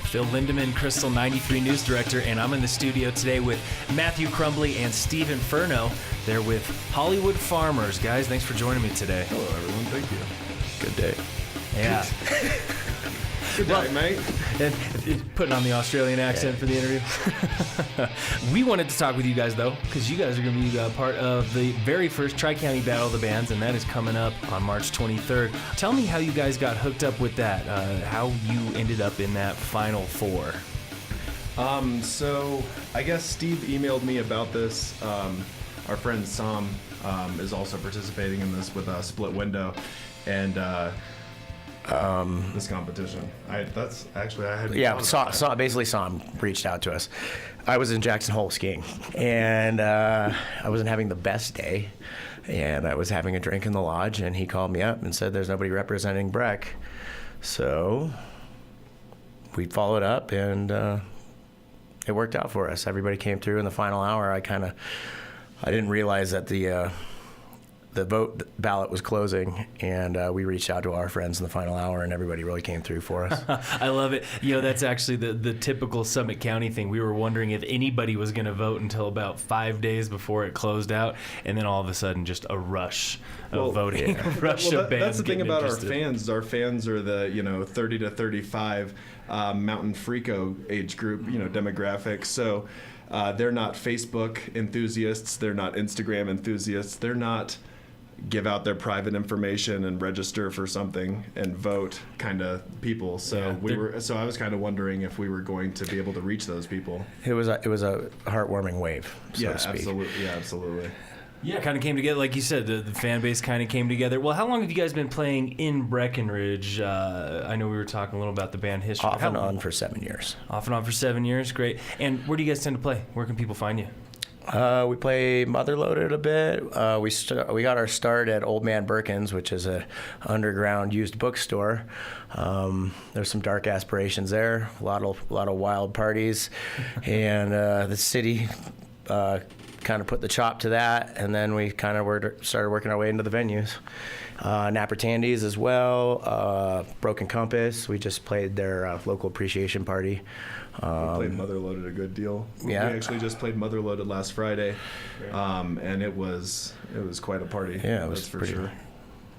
Phil Lindemann, Krystal 93 News Director, and I'm in the studio today with Mathew Crumbley and Steven Furno. They're with Hollywood Farmers. Guys, thanks for joining me today. Hello, everyone. Thank you. Good day. Yeah. Good day, mate. And putting on the Australian accent for the interview. We wanted to talk with you guys, though, because you guys are going to be part of the very first Tri-County Battle of the Bands, and that is coming up on March 23rd. Tell me how you guys got hooked up with that, how you ended up in that Final Four. So I guess Steve emailed me about this. Our friend Sam is also participating in this with a Split Window, and this competition. Basically Sam reached out to us. I was in Jackson Hole skiing, and I wasn't having the best day, and I was having a drink in the lodge, and he called me up and said there's nobody representing Breck. So we followed up, and it worked out for us. Everybody came through in the final hour. I didn't realize that the vote ballot was closing, and we reached out to our friends in the final hour, and everybody really came through for us. I love it. You know, that's actually the typical Summit County thing. We were wondering if anybody was going to vote until about 5 days before it closed out, and then all of a sudden just a rush of voting. Yeah. A rush of bands. That's the thing about interested. our fans. Our fans are the 30 to 35 Mountain Freako age group, demographic. So they're not Facebook enthusiasts. They're not Instagram enthusiasts. They're not give out their private information and register for something and vote kind of people. So yeah, I was kind of wondering if we were going to be able to reach those people. It was a heartwarming wave, so to speak. Absolutely. Yeah, absolutely. Yeah, kind of came together, like you said. The fan base kind of came together. Well, how long have you guys been playing in Breckenridge? I know we were talking a little about the band history. Off and on for 7 years. Off and on for 7 years, great. And where do you guys tend to play? Where can people find you? We play Motherloaded a bit. We got our start at Old Man Berkins, which is a underground used bookstore. There's some dark aspirations there. A lot of wild parties, and the city kind of put the chop to that, and then we kind of started working our way into the venues. Napper Tandy's as well. Broken Compass. We just played their local appreciation party. We played Motherloaded a good deal. Yeah. We actually just played Motherloaded last Friday, and it was quite a party. Yeah, it was for pretty sure.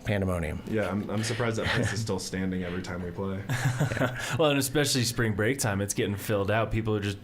Pandemonium. Yeah, I'm surprised that place is still standing every time we play. Yeah. Well, and especially spring break time, it's getting filled out. People are just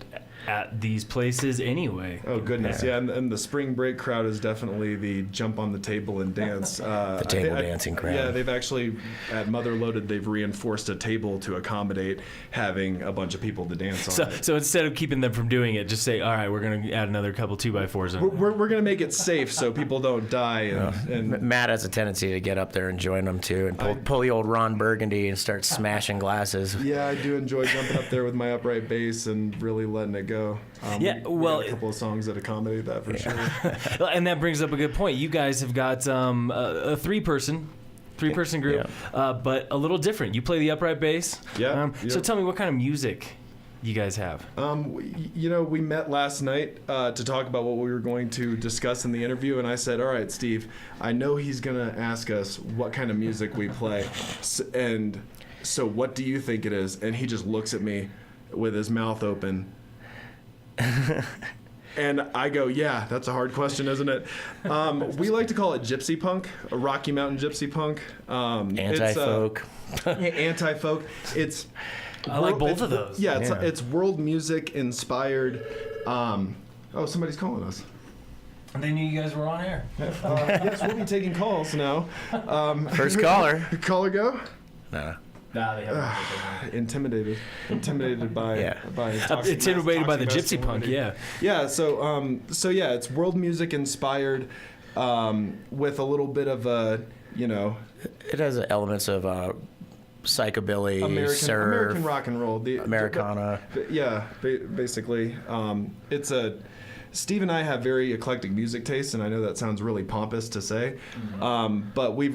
at these places anyway. Oh, goodness. Yeah, and the spring break crowd is definitely the jump on the table and dance. The table dancing crowd. Yeah, they've actually, at Motherloaded, they've reinforced a table to accommodate having a bunch of people to dance on. So instead of keeping them from doing it, just say, all right, we're going to add another couple 2x4s. We're going to make it safe so people don't die. And Matt has a tendency to get up there and join them too, and pull the old Ron Burgundy and start smashing glasses. Yeah, I do enjoy jumping up there with my upright bass and really letting it go. We got a couple of songs that accommodate that for sure. And that brings up a good point. You guys have got a three-person group, but a little different. You play the upright bass. Yeah. So tell me, what kind of music you guys have? We met last night to talk about what we were going to discuss in the interview, and I said, all right, Steve, I know he's going to ask us what kind of music we play, and so what do you think it is? And he just looks at me with his mouth open. And I go, yeah, that's a hard question, isn't it? We like to call it gypsy punk, a Rocky Mountain gypsy punk. Anti-folk. Anti-folk. I like both of those. Yeah, it's world music inspired. Somebody's calling us. They knew you guys were on air. Yes, we'll be taking calls now. First caller. Caller go? No. Nah, they haven't. Intimidated by Intimidated by the gypsy punk. Yeah. Yeah. So it's world music inspired, with a little bit of a It has elements of psychobilly, American rock and roll, Americana. Basically, Steve and I have very eclectic music tastes, and I know that sounds really pompous to say, but we've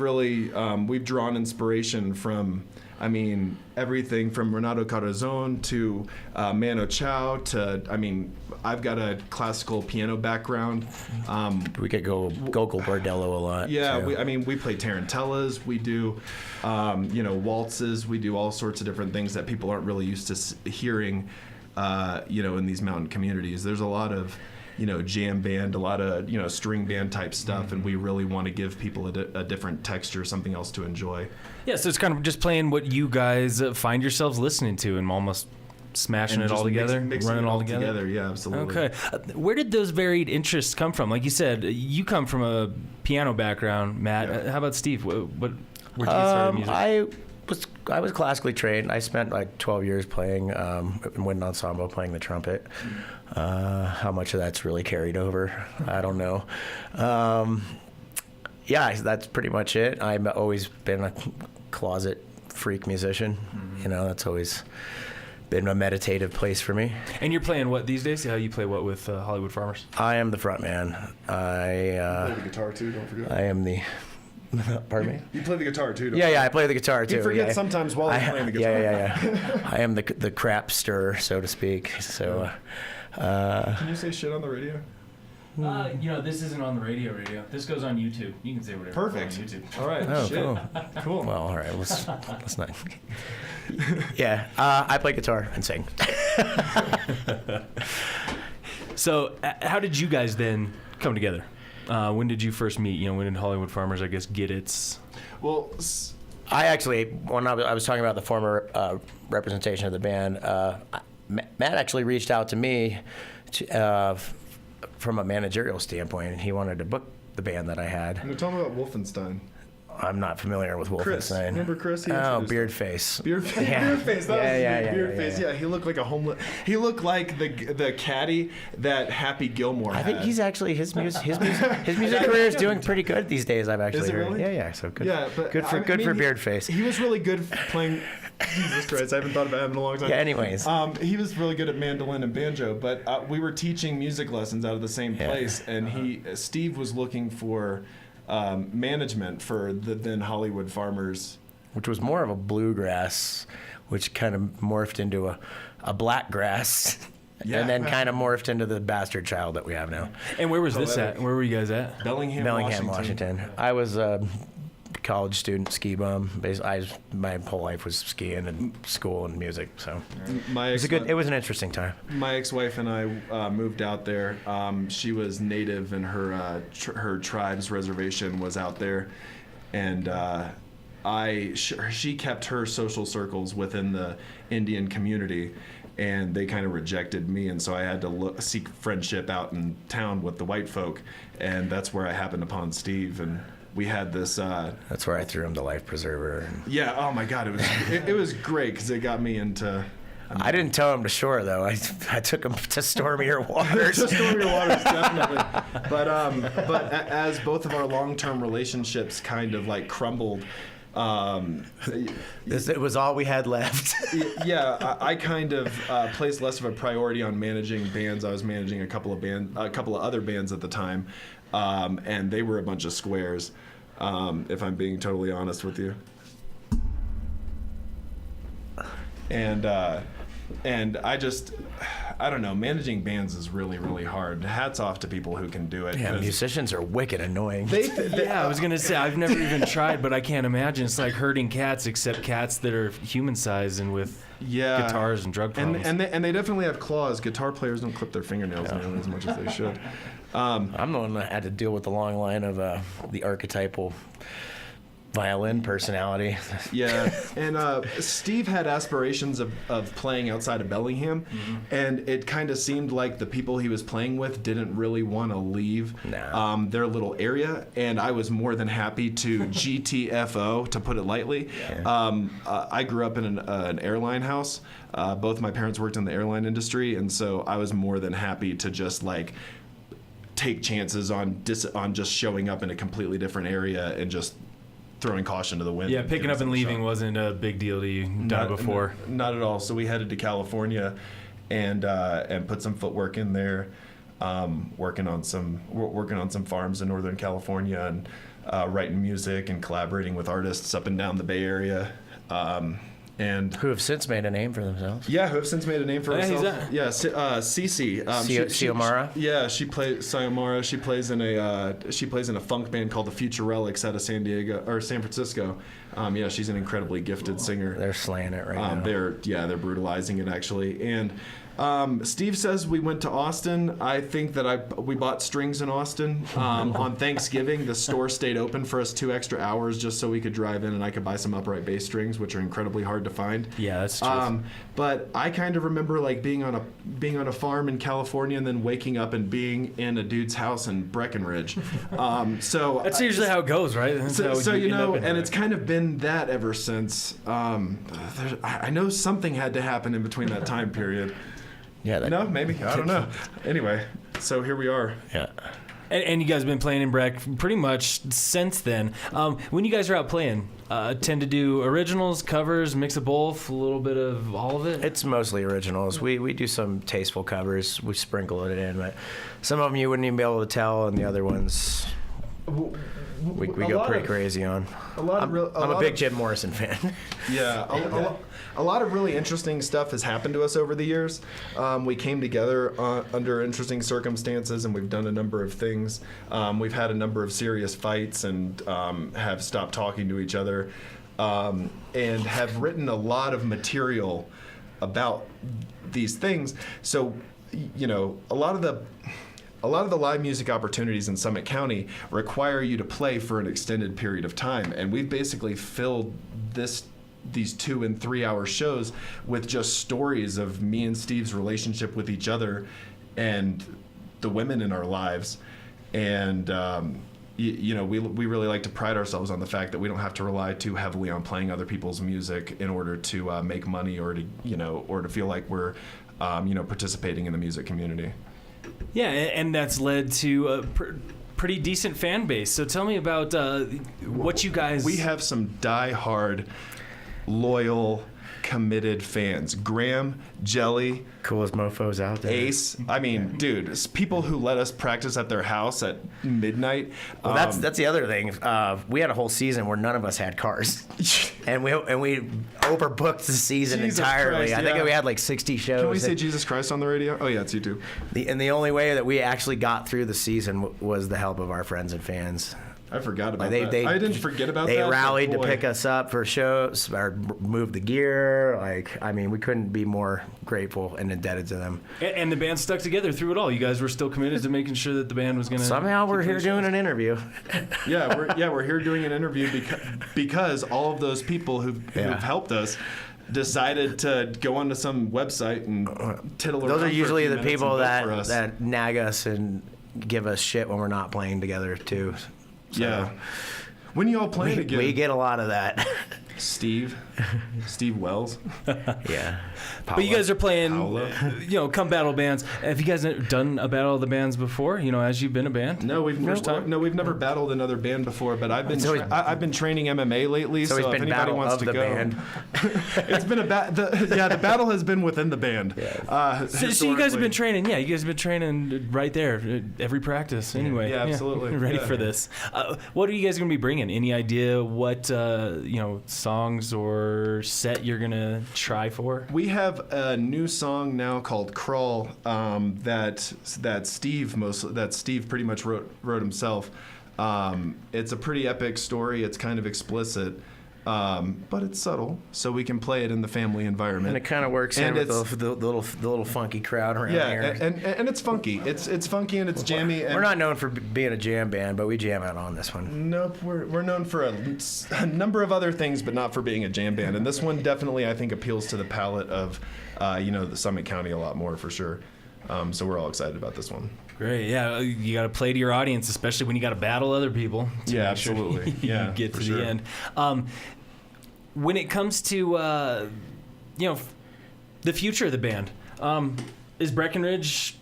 drawn inspiration from I mean, everything from Renato Carrazone to Mano Chao to, I mean, I've got a classical piano background. We could go Gogol Bordello a lot. Yeah, too. we play tarantellas, we do, waltzes, we do all sorts of different things that people aren't really used to hearing, in these mountain communities. There's a lot of, jam band, a lot of, string band type stuff, and we really want to give people a different texture, something else to enjoy. Yeah, so it's kind of just playing what you guys find yourselves listening to and almost smashing it all together, running it all together. Yeah, absolutely. Okay. Where did those varied interests come from? Like you said, you come from a piano background, Matt. Yeah. How about Steve? Where'd you get started in music? I was classically trained. I spent like 12 years playing in wind ensemble, playing the trumpet. How much of that's really carried over, I don't know. Yeah, that's pretty much it. I've always been a closet freak musician. That's always been a meditative place for me. And you're playing what these days? How you play what with Hollywood Farmers? I am the front man. You play the guitar too, don't forget. I am the... Pardon me? You play the guitar too, don't Yeah, I play the guitar too. You forget sometimes while you're playing the guitar. Yeah. I am the crap stir, so to speak. So... Can you say shit on the radio? This isn't on the radio. This goes on YouTube. You can say whatever. Perfect. On YouTube. All right. Oh, shit. Cool. Well, all right. Let's not. Yeah, I play guitar and sing. So, how did you guys then come together? When did you first meet? When did Hollywood Farmers, I guess, get its... Well, I actually, when I was talking about the former representation of the band, Matt actually reached out to me from a managerial standpoint, and he wanted to book the band that I had. Tell me about Wolfenstein. I'm not familiar with Wolfenstein. Chris, remember Chris? Beardface. Beardface. Yeah. Beardface. Beardface. Yeah, he looked like a homeless. He looked like the caddy that Happy Gilmore had. I think he's actually his music career is doing pretty good these days. I've actually Is it heard. really? Yeah. So good. Yeah, but good for Beardface. He was really good playing. Jesus Christ, I haven't thought about him in a long time. Yeah. Anyways, he was really good at mandolin and banjo, but we were teaching music lessons out of the same place, and Steve was looking for management for the then Hollywood Farmers, which was more of a bluegrass, which kind of morphed into a blackgrass. Yeah. And then kind of morphed into the bastard child that we have now. And where was this at? Where were you guys at? Bellingham, Washington. I was a college student, ski bum. My whole life was skiing and school and music. So it was an interesting time. My ex-wife and I moved out there. She was native, and her tribe's reservation was out there, and she kept her social circles within the Indian community. And they kind of rejected me, and so I had to seek friendship out in town with the white folk, and that's where I happened upon Steve, and we had this. That's where I threw him the life preserver. Yeah. Oh my God, it was great because it got me into. I didn't tow him to shore though. I took him to stormier waters. To stormier waters, definitely. But as both of our long-term relationships kind of like crumbled. It was all we had left. Yeah, I kind of placed less of a priority on managing bands. I was managing a couple of other bands at the time, and they were a bunch of squares. If I'm being totally honest with you. And I don't know, managing bands is really, really hard. Hats off to people who can do it. Yeah, musicians are wicked annoying. I was going to say, I've never even tried, but I can't imagine. It's like herding cats, except cats that are human-sized and with guitars and drug problems. And they definitely have claws. Guitar players don't clip their fingernails nearly as much as they should. I'm the one that had to deal with the long line of the archetypal violin personality. Yeah, and Steve had aspirations of playing outside of Bellingham, and it kind of seemed like the people he was playing with didn't really want to leave their little area, and I was more than happy to GTFO, to put it lightly. Yeah. I grew up in an airline house. Both my parents worked in the airline industry, and so I was more than happy to just like take chances on just showing up in a completely different area and just throwing caution to the wind. Yeah, picking up and leaving wasn't a big deal to you. Done before? Not at all. So we headed to California and put some footwork in there, working on some farms in Northern California and writing music and collaborating with artists up and down the Bay Area. and Who have since made a name for themselves. yeah, who have since made a name for Yeah, who's herself. that? Yeah, Cece. Xiomara? Yeah, she plays Sayomara. She plays in a funk band called the Future Relics out of San Francisco. Yeah, she's an incredibly gifted singer. They're slaying it right now. They're brutalizing it actually. And Steve says we went to Austin. I think that we bought strings in Austin on Thanksgiving. The store stayed open for us 2 extra hours just so we could drive in and I could buy some upright bass strings, which are incredibly hard to find. Yeah, that's true. But I kind of remember like being on a farm in California and then waking up and being in a dude's house in Breckenridge. So That's usually how it goes, right? That's how so you you end up know, in and it. it's kind of been that ever since. I know something had to happen in between that time period. Yeah. No, maybe. I don't know. Anyway, so here we are. Yeah. And you guys have been playing in Breck pretty much since then. When you guys are out playing, tend to do originals, covers, mix of both, a little bit of all of it? It's mostly originals. We do some tasteful covers. We sprinkle it in, but some of them you wouldn't even be able to tell, and the other ones we go pretty crazy on. I'm a big Jim Morrison fan. Yeah, a lot of really interesting stuff has happened to us over the years. We came together under interesting circumstances, and we've done a number of things. We've had a number of serious fights and have stopped talking to each other, and have written a lot of material about these things. So, you know, a lot of the live music opportunities in Summit County require you to play for an extended period of time, and we've basically filled these 2 and 3 hour shows with just stories of me and Steve's relationship with each other and the women in our lives. And you know, we really like to pride ourselves on the fact that we don't have to rely too heavily on playing other people's music in order to make money or to feel like we're participating in the music community. Yeah, and that's led to a pretty decent fan base. So tell me about what you guys... We have some die-hard, loyal, committed fans. Graham, Jelly, Coolest mofos out there. Ace. I mean, dude, it's people who let us practice at their house at midnight. Well, that's the other thing. We had a whole season where none of us had cars, and we overbooked the season Jesus entirely. Christ, I think yeah. we had like 60 shows. Can we say Jesus Christ on the radio? Oh yeah, it's you too. And the only way that we actually got through the season was the help of our friends and fans. I forgot about Like that. I didn't forget about that. They rallied but to boy. pick us up for shows or move the gear. Like, I mean, we couldn't be more grateful and indebted to them. And the band stuck together through it all. You guys were still committed to making sure that the band was going to... Somehow we're here doing an interview. We're here doing an interview because all of those people who've helped us decided to go onto some website and tittle around. Those are for a usually few the minutes people and vote for us. that nag us and give us shit when we're not playing together too. So Yeah. When you all playing again? we get a lot of that. Steve Wells. Yeah. But you guys are playing, Paolo. come battle bands. Have you guys done a battle of the bands before? As you've been a band? No, we've never battled another band before. But I've been training MMA lately. So So, it's if been anybody battle wants of to the go, band. it's been the battle has been within the band. So you guys have been training. Yeah, you guys have been training right there every practice. Anyway, Yeah, absolutely. Ready Yeah. for this? What are you guys going to be bringing? Any idea what songs or set you're going to try for? We have a new song now called "Crawl" that Steve pretty much wrote himself. It's a pretty epic story. It's kind of explicit, but it's subtle, so we can play it in the family environment. And it kind of works in with the little funky crowd around here. and it's funky. It's funky and it's jammy. And We're not known for being a jam band, but we jam out on this one. Nope, we're known for a number of other things, but not for being a jam band. And this one definitely, I think, appeals to the palate of, the Summit County a lot more for sure. So we're all excited about this one. Great, yeah. You got to play to your audience, especially when you got to battle other people. Yeah, absolutely. Yeah, get to for the end. When it comes to the future of the band, is Breckenridge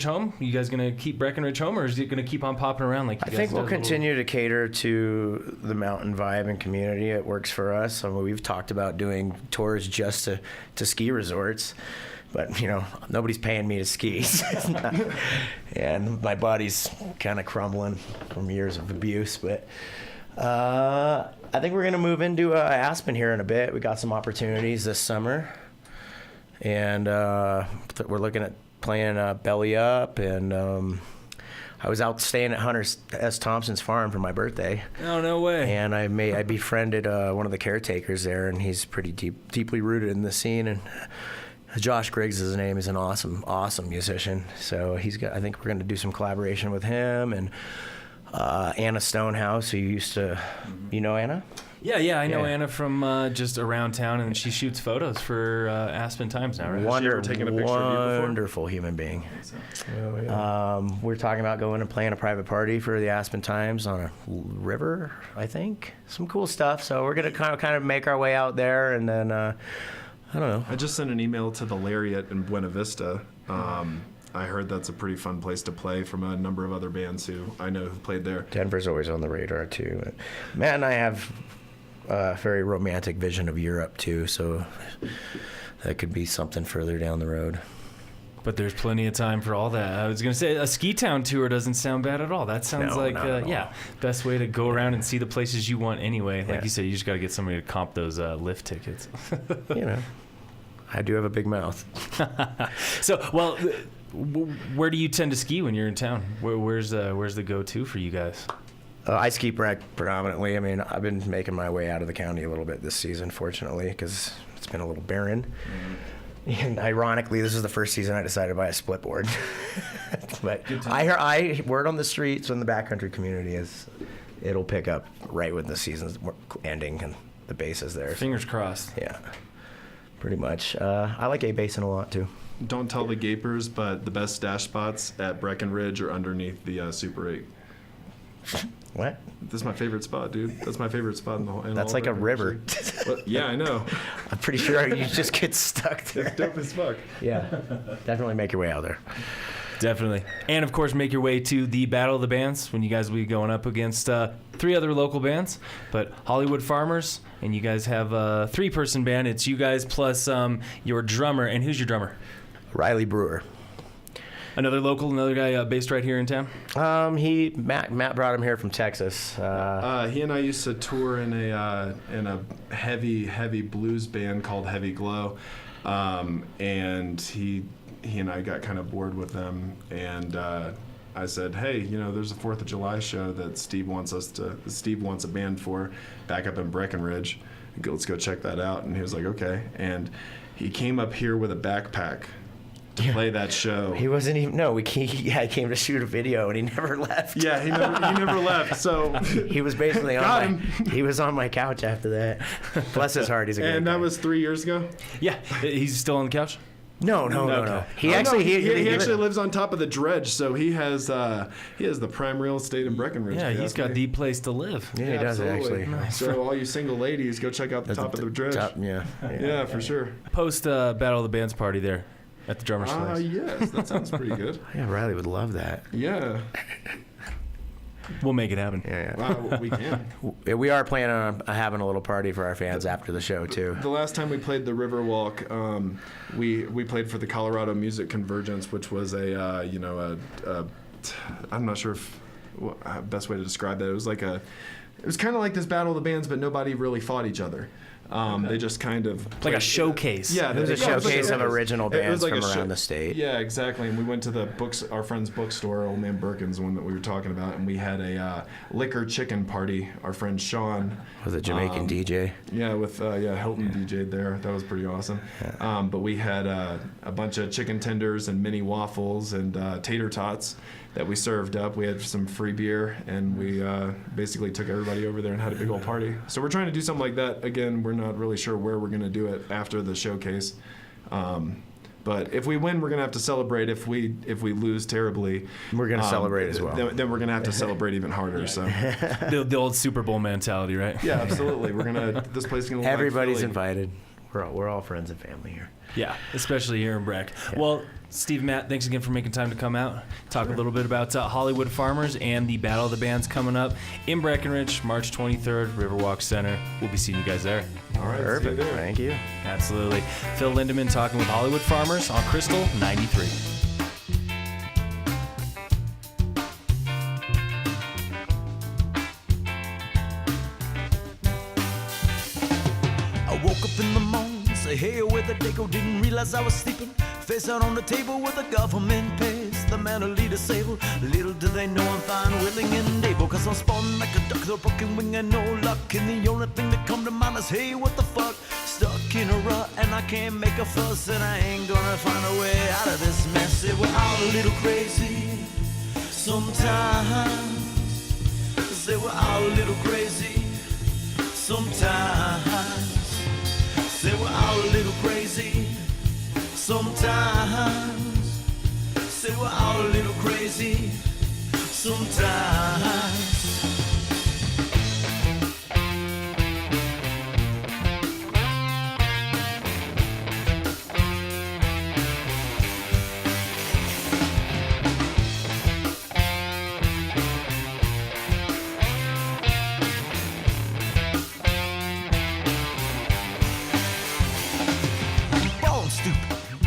home? You guys gonna keep Breckenridge home, or is it gonna keep on popping around like you I guys think we'll did? continue to cater to the mountain vibe and community. It works for us. I mean, we've talked about doing tours just to ski resorts, but nobody's paying me to ski. And my body's kind of crumbling from years of abuse, but I think we're going to move into Aspen here in a bit. We got some opportunities this summer. And we're looking at playing Belly Up. And I was out staying at Hunter S. Thompson's farm for my birthday. Oh, no way. And I befriended one of the caretakers there, and he's pretty deeply rooted in the scene. And Josh Griggs is his name. He's an awesome musician. So I think we're going to do some collaboration with him and Anna Stonehouse, who used to, you know Anna? Yeah, I know Anna from just around town, and she shoots photos for Aspen Times now, right? Wonderful human being. We're talking about going and playing a private party for the Aspen Times on a river, I think. Some cool stuff. So we're going to kind of make our way out there, and then, I don't know. I just sent an email to the Lariat in Buena Vista. I heard that's a pretty fun place to play from a number of other bands who I know who played there. Denver's always on the radar, too. Matt and I have a very romantic vision of Europe, too, so that could be something further down the road. But there's plenty of time for all that. I was going to say, a ski town tour doesn't sound bad at all. That sounds best way to go around and see the places you want anyway. Like you said, you just got to get somebody to comp those lift tickets. I do have a big mouth. So, where do you tend to ski when you're in town? Where's the go-to for you guys? I ski Breck predominantly. I mean, I've been making my way out of the county a little bit this season, fortunately, because it's been a little barren. And ironically, this is the first season I decided to buy a split board. But I word on the streets in the backcountry community is it'll pick up right when the season's ending and the base is there. Fingers crossed. Yeah, pretty much. I like A-Basin a lot, too. Don't tell the gapers, but the best stash spots at Breckenridge are underneath the Super 8. What? This is my favorite spot, dude. That's my favorite spot in the whole. That's like a river. Yeah, I know. I'm pretty sure you just get stuck there. It's dope as fuck. Yeah, definitely make your way out there. Definitely. And, of course, make your way to the Battle of the Bands when you guys will be going up against 3 other local bands. But Hollywood Farmers, and you guys have a 3-person band. It's you guys plus your drummer. And who's your drummer? Riley Brewer. Another guy based right here in town? Matt brought him here from Texas. He and I used to tour in a heavy blues band called Heavy Glow, and he and I got kind of bored with them, and I said, hey, there's a 4th of July show that Steve wants a band for back up in Breckenridge. Let's go check that out. And he was like, okay. And he came up here with a backpack to play that show. He wasn't even. No, I came to shoot a video, and he never left. Yeah, he never left. So he was basically he was on my couch after that. Bless his heart, he's a great guy. And that was 3 years ago. Yeah, he's still on the couch. No. He actually lives on top of the dredge, so he has the prime real estate in Breckenridge. Yeah, he's got the place to live. Yeah, he does actually. Nice. So all you single ladies, go check out the top of the dredge. Yeah, for sure. Post Battle of the Bands party there at the drummer's place. Yes, that sounds pretty good. Yeah, Riley would love that. Yeah. We'll make it happen. Yeah. Wow, we can. We are planning on having a little party for our fans after the show too. The last time we played the Riverwalk, we played for the Colorado Music Convergence, which was I'm not sure if best way to describe that. It was kind of like this Battle of the Bands, but nobody really fought each other. They just kind of like a showcase. Yeah, it was a showcase of original bands from around the state. Yeah, exactly. And we went to our friend's bookstore, old Man Berkins, the one that we were talking about, and we had a liquor chicken party. Our friend Sean was a Jamaican DJ. Yeah, with Hilton DJ'd there. That was pretty awesome. Yeah. But we had a bunch of chicken tenders and mini waffles and tater tots that we served up. We had some free beer, and we basically took everybody over there and had a big old party. So we're trying to do something like that. Again, we're not really sure where we're going to do it after the showcase. But if we win, we're going to have to celebrate. If we lose terribly, we're going to celebrate as well. Then we're going to have to celebrate even harder. So the old Super Bowl mentality, right? Yeah, absolutely. This place is going to look everybody's like invited. We're all friends and family here. Yeah, especially here in Breck. Yeah. Well, Steve, Matt, thanks again for making time to come out, talk a little bit about Hollywood Farmers and the Battle of the Bands coming up in Breckenridge, March 23rd, Riverwalk Center. We'll be seeing you guys there. All right, perfect. Thank you. Absolutely. Phil Lindemann talking with Hollywood Farmers on Krystal 93. Rico, didn't realize I was sleeping. Face out on the table with a government pace. The mentally disabled. Little do they know I'm fine, willing, and able. Cause I'm spun like a duck with a broken wing and no luck. And the only thing that come to mind is, hey, what the fuck? Stuck in a rut and I can't make a fuss. And I ain't gonna find a way out of this mess. Say we're all a little crazy sometimes. Say we're all a little crazy sometimes. Say we're all a little crazy sometimes. Say we're all a little crazy sometimes.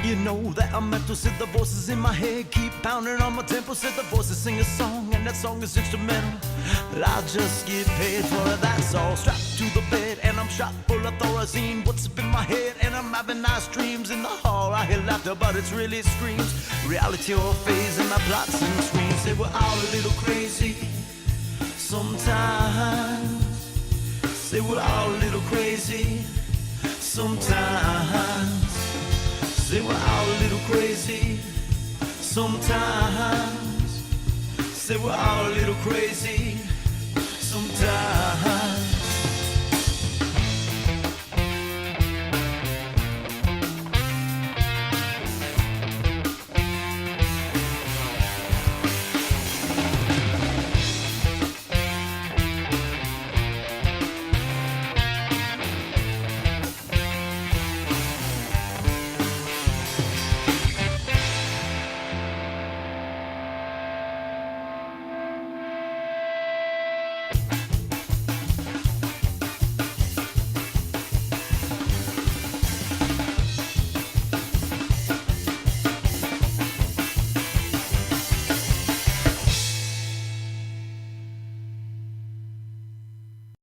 You know that I'm meant to sit. The voices in my head keep pounding on my temple. Said the voices sing a song and that song is instrumental. I'll just get paid for it, that's all. Strapped to the bed and I'm shot full of Thorazine. What's up in my head and I'm having nice dreams. In the hall I hear laughter but it's really screams. Reality or phase and my plots and screens. Say we're all a little crazy sometimes. Say we're all a little crazy sometimes. Say we're all a little crazy sometimes. Say we're all a little crazy sometimes.